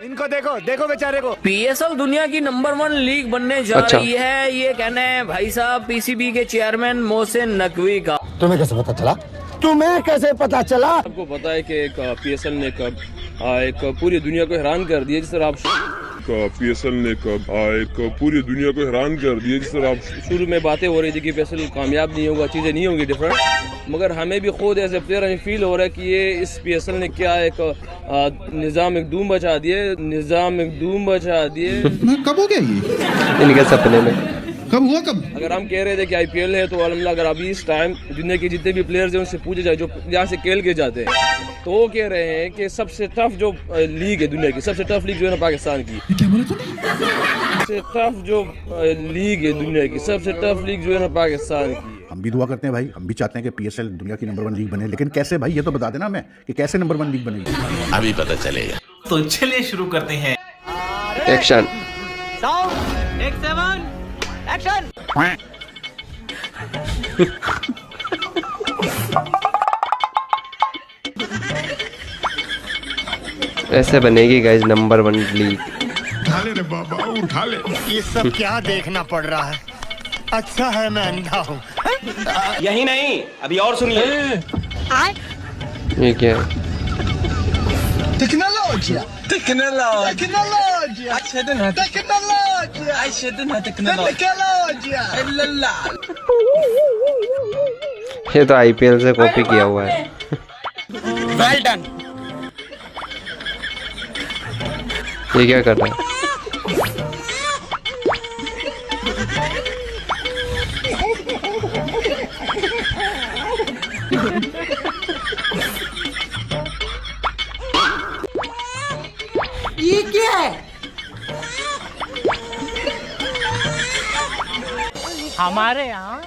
इनको देखो देखो बेचारे को। पीएसएल दुनिया की नंबर 1 लीग बनने जा रही है, ये कहना है भाई साहब पीसीबी के चेयरमैन मोहसिन नकवी का। तुम्हें कैसे पता चला? तुम्हें कैसे पता चला? आपको पता है कि एक पीएसएल ने एक पूरी दुनिया को हैरान कर दिया, जिस तरह आप पीएसएल ने एक पूरी दुनिया को हैरान कर दिया, जिस तरह आप शुरू में बातें हो रही थी कि पीएसएल कामयाब नहीं होगा, चीज़ें नहीं होंगी डिफरेंट, मगर हमें भी खुद एज ए प्लेयर हमें फील हो रहा है कि ये इस पीएसएल ने क्या एक निज़ाम एक धूम बचा दिए। कब हो गया ये? इनके सपने में कब हुआ कब? अगर हम कह रहे थे कि आईपीएल है तो अल्हम्दुलिल्लाह अगर अभी इस टाइम दुनिया के जितने भी प्लेयर्स हैं उनसे पूछे जाए जो यहाँ से खेल के जाते हैं तो वो कह रहे हैं कि सबसे टफ जो लीग है दुनिया की, सबसे टफ लीग जो है ना पाकिस्तान की, क्या बोला तूने? सबसे टफ जो लीग है दुनिया की, सबसे टफ लीग जो है ना पाकिस्तान की। हम भी दुआ करते हैं भाई, हम भी चाहते हैं कि पीएसएल दुनिया की नंबर 1 लीग बने, लेकिन कैसे भाई ये तो बता देना हमें कि कैसे नंबर 1 लीग बनेगी। अभी पता चलेगा। तो चलिए शुरू करते हैं। एक्शन। एक्शन। ऐसे बनेगी गाइस नंबर 1 लीग। उठा ले रे बाबा, उठा ले। ये सब क्या देखना पड़ रहा है? अच्छा है मैं अंधा हूँ। यही नहीं, अभी और सुनिए। ये क्या है? टेक्नोलॉजी ये तो आईपीएल से कॉपी किया हुआ है। Well done. ये क्या कर रहा है? ये क्या है? हमारे यहाँ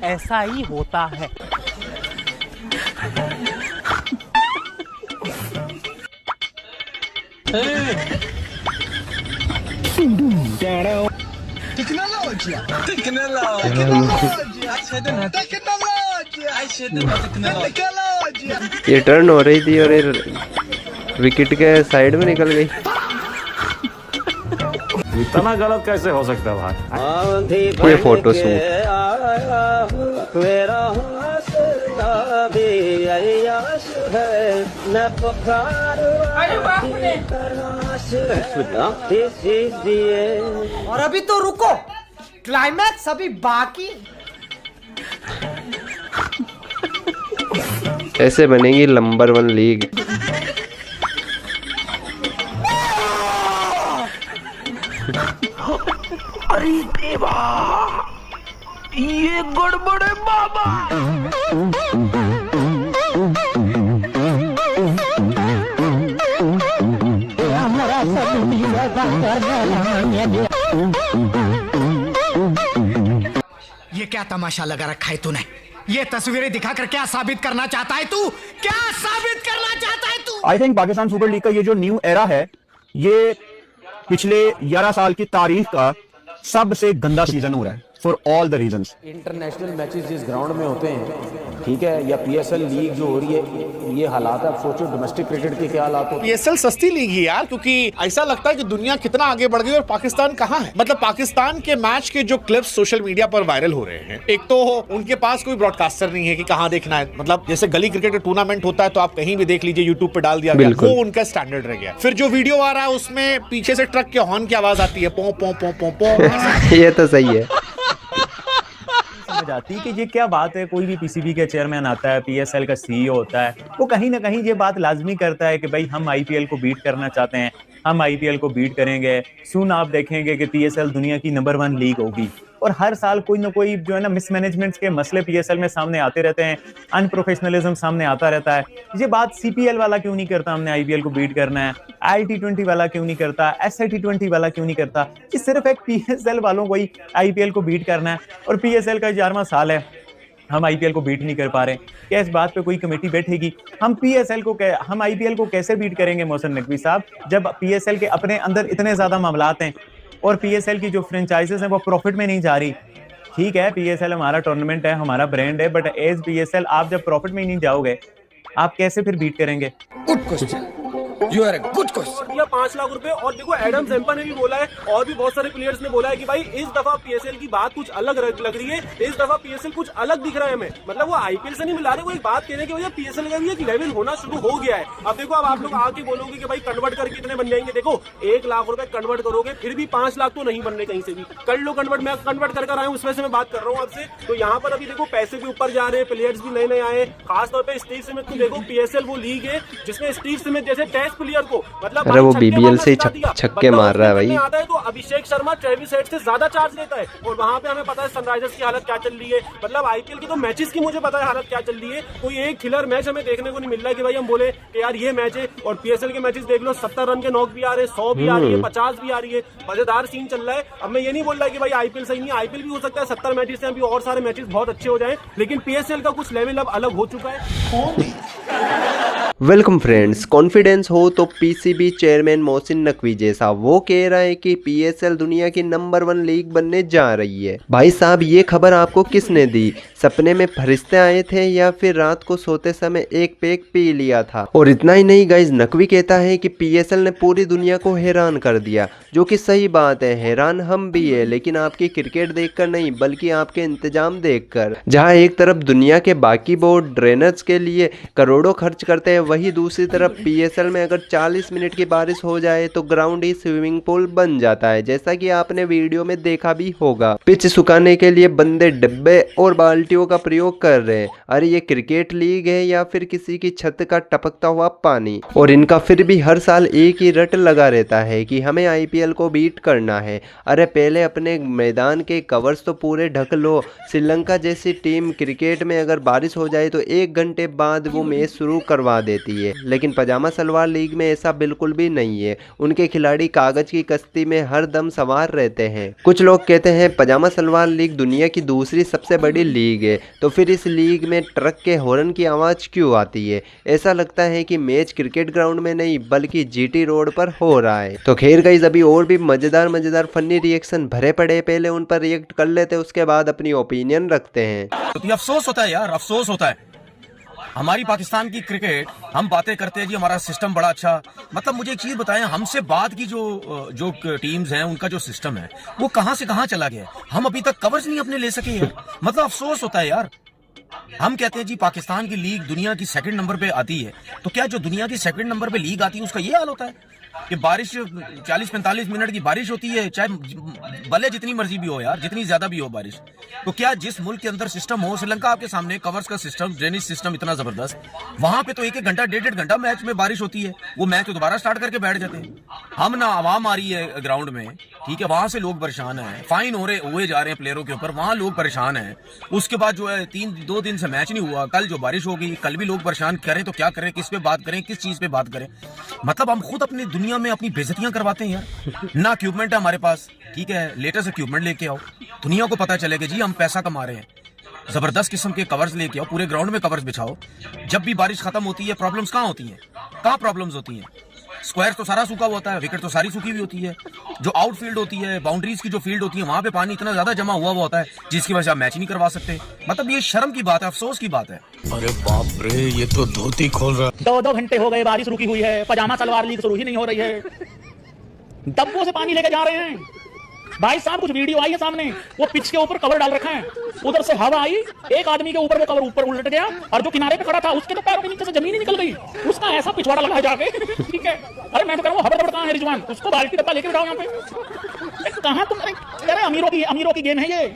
ऐसा ही होता है। ये टर्न हो रही थी और ये विकेट के साइड में निकल गई। इतना गलत कैसे हो सकता है भाई? ये फोटो शूट। और अभी तो रुको, क्लाइमैक्स अभी बाकी। ऐसे बनेगी नंबर 1 लीग। अरे देवा, ये गड़बड़ है बाबा। ये क्या तमाशा लगा रखा है तूने? ये तस्वीरें दिखाकर क्या साबित करना चाहता है तू? क्या साबित करना चाहता है तू? I think Pakistan super league का ये जो न्यू एरा है, ये पिछले 11 साल की तारीख का सबसे गंदा सीजन हो रहा है for all the reasons. International matches जिस ग्राउंड में होते हैं, ठीक है, या पीएसएल लीग जो हो रही है, ये हालात आप सोचो डोमेस्टिक क्रिकेट के क्या हालात हो। पीएसएल सस्ती लीग ही यार, क्योंकि ऐसा लगता है कि दुनिया कितना आगे बढ़ गई और पाकिस्तान कहाँ है। मतलब पाकिस्तान के मैच के जो क्लिप्स सोशल मीडिया पर वायरल हो रहे हैं, एक तो उनके पास कोई ब्रॉडकास्टर नहीं है कि कहाँ देखना है। मतलब जैसे गली क्रिकेट टूर्नामेंट होता है तो आप कहीं भी देख लीजिए, यूट्यूब पे डाल दिया गया, वो उनका स्टैंडर्ड रह गया। फिर जो वीडियो आ रहा है उसमें पीछे से ट्रक के हॉर्न की आवाज आती है, पो पो पो पो पो। ये तो सही है। जाती कि ये क्या बात है, कोई भी पीसीबी के चेयरमैन आता है, पीएसएल का सीईओ होता है, वो कहीं ना कहीं ये बात लाजमी करता है कि भाई हम आईपीएल को बीट करना चाहते हैं, हम आईपीएल को बीट करेंगे। सुन आप देखेंगे कि पीएसएल दुनिया की नंबर 1 लीग होगी। और हर साल कोई ना कोई जो है ना मिसमैनेजमेंट के मसले पीएसएल में सामने आते रहते हैं, अनप्रोफेशनलिज्म सामने आता रहता है। ये बात सीपीएल वाला क्यों नहीं करता, हमने आईपीएल को बीट करना है, IL-T20 वाला क्यों नहीं करता, SIT-20 वाला क्यों नहीं करता। ये सिर्फ एक पीएसएल वालों को ही आईपीएल को बीट करना है। और पीएसएल का 11वां साल है, हम आईपीएल को बीट नहीं कर पा रहे। क्या इस बात पे कोई कमेटी बैठेगी? हम आईपीएल को कैसे बीट करेंगे मोहसिन नकवी साहब, जब पीएसएल के अपने अंदर इतने ज्यादा मामलात हैं और पीएसएल की जो फ्रेंचाइजेस हैं वो प्रॉफिट में नहीं जा रही। ठीक है, पीएसएल हमारा टूर्नामेंट है, हमारा ब्रांड है, बट एज पीएसएल आप जब प्रॉफिट में ही नहीं जाओगे, आप कैसे फिर बीट करेंगे? Good question. You are a good question. दिया 5 लाख रुपए। और देखो एडम ज़ेम्पा ने भी बोला है और भी बहुत सारे प्लेयर्स ने बोला है कि भाई इस दफा पीएसएल की बात कुछ अलग लग रही है, इस दफा पीएसएल कुछ अलग दिख रहा है हमें। मतलब वो आईपीएल से नहीं मिला रहे, वो एक बात कह रहे हैं कि भैया पीएसएल का भी एक लेवल होना शुरू हो गया है। अब देखो अब आप लोग आके बोलोगे कि भाई कन्वर्ट करके कितने बन जाएंगे। देखो 1 लाख रुपए कन्वर्ट करोगे फिर भी 5 लाख तो नहीं बन रहे कहीं से भी। कर लो कन्वर्ट, मैं कन्वर्ट कर आया हूँ, उसमें से मैं बात कर रहा हूँ आपसे। तो यहाँ पर अभी देखो पैसे भी ऊपर जा रहे हैं, प्लेयर्स भी नए नए आए। खासतौर पर स्टीव स्मिथ को देखो, पीएसएल वो लीग है जिसमें स्टीव स्मिथ जैसे टेस्ट प्लेयर को मतलब अरे वो बीबीएल से छक्के मार रहा है भाई। आता है तो अभिषेक शर्मा ट्रेविस हेड से ज्यादा चार्ज लेता है। और वहां पे हमें पता है सनराइजर्स की हालत क्या चल रही है। मतलब आईपीएल की तो मैचेस की मुझे पता है हालत क्या चल रही है। कोई एक खिलर मैच हमें देखने को नहीं मिल रहा है कि भाई हम बोले कि यार ये मैच है। और पीएसएल के मैचेस देख लो, 70 रन के नॉक भी आ रहे हैं, 100 भी आ रही है, 50 भी आ रही है, मजेदार सीन चल रहा है। अब मैं ये नहीं बोल रहा कि भाई आईपीएल सही नहीं, आईपीएल भी हो सकता है 70 मैचेस से अभी और सारे मैचेस बहुत अच्छे हो जाए, लेकिन पीएसएल का कुछ लेवल अब अलग हो चुका है। वेलकम फ्रेंड्स, कॉन्फिडेंस हो तो पीसीबी चेयरमैन मोहसिन नकवी जैसा वो कह रहा है कि पीएसएल दुनिया की नंबर 1 लीग बनने जा रही है। भाई साहब, ये खबर आपको किसने दी? सपने में फरिश्ते आए थे या फिर रात को सोते समय एक पैक पी लिया था? और इतना ही नहीं गाइज, नकवी कहता है कि पीएसएल ने पूरी दुनिया को हैरान कर दिया, जो कि सही बात है। हैरान हम भी है, लेकिन आपकी क्रिकेट देखकर नहीं बल्कि आपके इंतजाम देखकर। जहाँ एक तरफ दुनिया के बाकी बोर्ड ड्रेनेज के लिए करोड़ों खर्च करते हैं, वही दूसरी तरफ पीएसएल में अगर 40 मिनट की बारिश हो जाए तो ग्राउंड ही स्विमिंग पूल बन जाता है, जैसा कि आपने वीडियो में देखा भी होगा। पिच सुखाने के लिए बंदे डिब्बे और बाल्टियों का प्रयोग कर रहे हैं। अरे ये क्रिकेट लीग है या फिर किसी की छत का टपकता हुआ पानी? और इनका फिर भी हर साल एक ही रट लगा रहता है कि हमें आईपीएल को बीट करना है। अरे पहले अपने मैदान के कवर्स तो पूरे ढक लो। श्रीलंका जैसी टीम क्रिकेट में अगर बारिश हो जाए तो 1 घंटे बाद वो मैच शुरू करवा देती है, लेकिन पजामा सलवार लीग में ऐसा बिल्कुल भी नहीं है। उनके खिलाड़ी कागज की कश्ती में हर दम सवार रहते हैं। कुछ लोग कहते हैं पजामा सलवार लीग दुनिया की दूसरी सबसे बड़ी लीग है, तो फिर इस लीग में ट्रक के हॉर्न की आवाज़ क्यों आती है? ऐसा लगता है कि मैच क्रिकेट ग्राउंड में नहीं बल्कि जीटी रोड पर हो रहा है। तो खैर गाइस, अभी और भी मजेदार फनी रिएक्शन भरे पड़े, पहले उन पर रिएक्ट कर लेते, उसके बाद अपनी ओपिनियन रखते हैं। तो अफसोस होता है यार, अफसोस होता है। हमारी पाकिस्तान की क्रिकेट, हम बातें करते हैं जी हमारा सिस्टम बड़ा अच्छा। मतलब मुझे एक चीज बताएं, हमसे बाद की जो टीम्स हैं उनका जो सिस्टम है वो कहां से कहां चला गया? हम अभी तक कवर्स नहीं अपने ले सके यार। मतलब अफसोस होता है यार। हम कहते हैं जी पाकिस्तान की लीग दुनिया की 2nd नंबर पे आती है, तो क्या जो दुनिया की 2nd नंबर पे लीग आती है उसका ये हाल होता है कि बारिश 40-45 मिनट की बारिश होती है, चाहे भले जितनी मर्जी भी हो यार, जितनी ज्यादा भी हो बारिश। तो क्या जिस मुल्क के अंदर सिस्टम हो, श्रीलंका आपके सामने कवर्स का सिस्टम, ड्रेनेज सिस्टम इतना जबरदस्त, वहां पे तो 1-1 घंटा 1.5 घंटा मैच में बारिश होती है, वो मैच तो दोबारा स्टार्ट करके बैठ जाते हैं। हम ना आवाम आ रही है ग्राउंड में, ठीक है, वहां से लोग परेशान है, फाइन हुए जा रहे हैं प्लेयरों के ऊपर, वहां लोग परेशान है। उसके बाद जो है 2 दिन से मैच नहीं हुआ, कल जो बारिश होगी कल भी लोग परेशान करें, तो क्या करें, किस पे बात करें, किस चीज पे बात करें? मतलब हम खुद अपनी दुनिया में अपनी बेइज्जतियां करवाते हैं यार। ना इक्विपमेंट है हमारे पास, ठीक है, लेटेस्ट इक्विपमेंट लेके आओ, दुनिया को पता चलेगा जी हम पैसा कमा रहे हैं। जबरदस्त किस्म के कवर्स लेके आओ, पूरे ग्राउंड में कवर्स बिछाओ। जब भी बारिश खत्म होती है प्रॉब्लम्स कहाँ होती हैं? कहाँ प्रॉब्लम्स होती हैं? स्क्वायर तो सारा सूखा होता है, विकेट तो सारी सूखी हुई होती है। जो आउटफील्ड होती है, बाउंड्रीज की जो फील्ड होती है, वहां पे पानी इतना ज्यादा जमा हुआ होता है जिसकी वजह से आप मैच नहीं करवा सकते। मतलब ये शर्म की बात है, अफसोस की बात है। अरे बाप रे, ये तो धोती खोल रहा। 2-2 घंटे हो गए बारिश रुकी हुई है, पजामा सलवार लीग शुरू ही नहीं हो रही है, डब्बों से पानी लेके जा रहे हैं। भाई साहब कुछ वीडियो आई है सामने, वो पिच के ऊपर कवर डाल रखा है, उधर से हवा आई, एक आदमी के ऊपर वो कवर ऊपर उलट गया, और जो किनारे पे खड़ा था उसके तो पैरों के नीचे से जमीन ही निकल गई, उसका ऐसा पिछवाड़ा लगा जाके। ठीक है, अरे मैं तो कह रहा हूँ हबड़ कहाँ है रिजवान, उसको बाल्टी डब्बा लेके बिठाओ यहाँ पे। कहाँ तुम? अरे अमीरों की गेम है ये,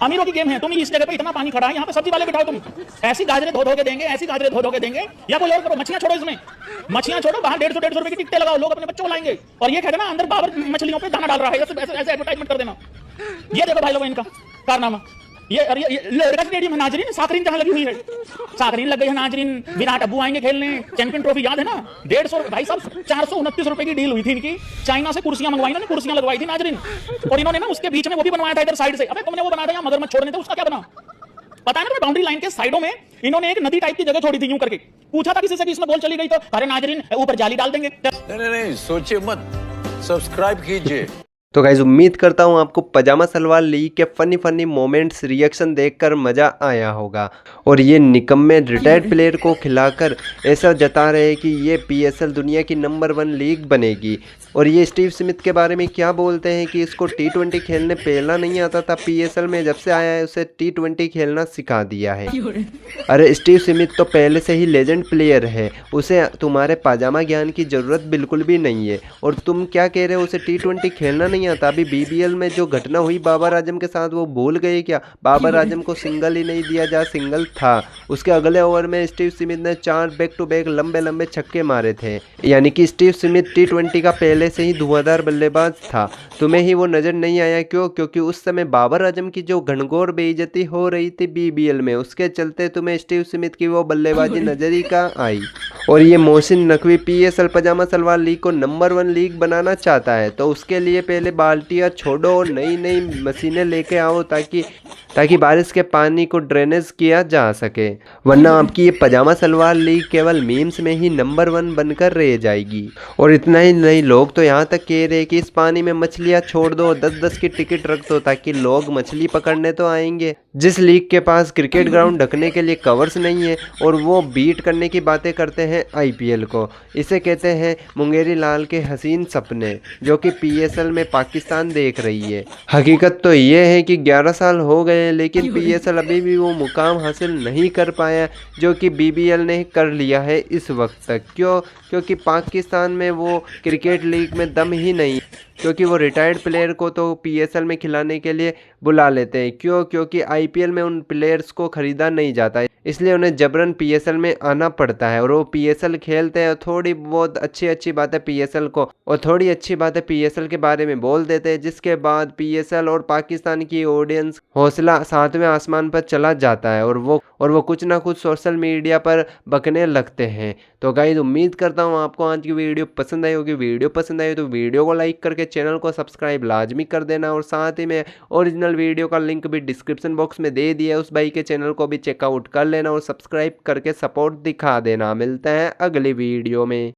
अमीरों की गेम है। तुम इस जगह पे इतना पानी खड़ा है, यहाँ पे सब्जी वाले बिठाओ, तुम ऐसी गाजरे धो के देंगे, ऐसी गाजरे धो के देंगे, या कोई और करो। मछलियां छोड़ो, इसमें मछलियां छोड़ो, बाहर 150 रुपए की टिकटें लगाओ, लोग अपने बच्चों लाएंगे, और ये कहते ना अंदर बाबर मछलियों पे दाना डाल रहा है, ऐसे एडवर्टाइजमेंट कर देना। ये देखो भाई लोगों इनका कारनामा। ये लड़का स्टेडियम में नाजरीन साकरीन जहां लगी हुई है, साकरीन लग गई है नाजरीन। विराट अब्बू आएंगे खेलने, चैंपियन ट्रॉफी याद है ना? 150 भाई साहब 429 रुपए की डील हुई थी इनकी, चाइना से कुर्सियां मंगवाई, इन्होंने कुर्सियां लगवाई थी नाजरीन, और इन्होंने ना उसके बीच में वो भी बनवाया था इधर साइड से। अबे तुमने वो बनाया था मगरमच्छ छोड़ने थे, उसका क्या बना पता है ना? बाउंड्री लाइन के साइडों में इन्होंने एक नदी टाइप की जगह छोड़ी थी, यूं करके। पूछा था किसी से कि इसमें बॉल चली गई तो अरे नाजरीन ऊपर जाली डाल देंगे। नहीं, सोचिए मत, सब्सक्राइब कीजिए। तो गाइज उम्मीद करता हूँ आपको पजामा सलवार लीग के फनी मोमेंट्स रिएक्शन देखकर मज़ा आया होगा। और ये निकम्मे रिटायर्ड प्लेयर को खिलाकर ऐसा जता रहे हैं कि ये पीएसएल दुनिया की नंबर 1 लीग बनेगी। और ये स्टीव स्मिथ के बारे में क्या बोलते हैं कि इसको T20 खेलने पहला नहीं आता था, पीएसएल में जब से आया है उसे T20 खेलना सिखा दिया है। अरे स्टीव स्मिथ तो पहले से ही लेजेंड प्लेयर है, उसे तुम्हारे पाजामा ज्ञान की ज़रूरत बिल्कुल भी नहीं है। और तुम क्या कह रहे हो, उसे T20 खेलना नहीं आता? अभी BBL में जो घटना हुई बाबर आजम के साथ वो भूल गए क्या? बाबर आजम को सिंगल ही नहीं दिया जहाँ सिंगल था। उसके अगले ओवर में स्टीव स्मिथ ने 4 बैक टू बैक लंबे छक्के मारे थे। यानी कि स्टीव स्मिथ T20 का पहले से ही धुआंधार बल्लेबाज था। तुम्हें ही वो नज़र नहीं आया क्यों? क्योंकि उस समय बाबर आजम की जो घनघोर बेइज्जती हो रही थी BBL में, उसके चलते तुम्हें स्टीव स्मिथ की वो बल्लेबाजी नजर ही का आई। और ये मोहसिन नकवी पीएसएल पजामा सलवार लीग को नंबर 1 लीग बनाना चाहता है, तो उसके लिए पहले बाल्टियाँ छोड़ो और नई मशीनें लेके आओ ताकि बारिश के पानी को ड्रेनेज किया जा सके, वरना आपकी ये पजामा सलवार लीग केवल मीम्स में ही नंबर 1 बनकर रह जाएगी। और इतना ही नहीं, लोग तो यहाँ तक कह रहे हैं कि इस पानी में मछलियाँ छोड़ दो, 10-10 की टिकट रख दो ताकि लोग मछली पकड़ने तो आएंगे। जिस लीग के पास क्रिकेट ग्राउंड ढकने के लिए कवर्स नहीं है और वो बीट करने की बातें करते हैं IPL को, इसे कहते हैं मुंगेरी लाल के हसीन सपने, जो कि PSL में पाकिस्तान देख रही है। हकीकत तो ये है कि 11 साल हो गए लेकिन PSL अभी भी वो मुकाम हासिल नहीं कर पाया जो कि BBL ने कर लिया है इस वक्त तक। क्योंकि पाकिस्तान में वो क्रिकेट लीग में दम ही नहीं, क्योंकि वो रिटायर्ड प्लेयर को तो PSL में खिलाने के लिए बुला लेते हैं। क्योंकि IPL में उन प्लेयर्स को ख़रीदा नहीं जाता, इसलिए उन्हें जबरन PSL में आना पड़ता है और वो PSL खेलते हैं। थोड़ी बहुत अच्छी बातें PSL को और थोड़ी अच्छी बातें PSL के बारे में बोल देते हैं, जिसके बाद PSL और पाकिस्तान की ऑडियंस हौसला 7वें आसमान पर चला जाता है और वो कुछ ना कुछ सोशल मीडिया पर बकने लगते हैं। तो गाइस उम्मीद करता हूँ आपको आज की वीडियो पसंद आई होगी। वीडियो पसंद आई तो वीडियो को लाइक करके चैनल को सब्सक्राइब लाजमी कर देना, और साथ ही में ओरिजिनल वीडियो का लिंक भी डिस्क्रिप्शन बॉक्स में दे दिया, उस भाई के चैनल को भी चेकआउट कर लेना और सब्सक्राइब करके सपोर्ट दिखा देना। मिलते हैं अगली वीडियो में।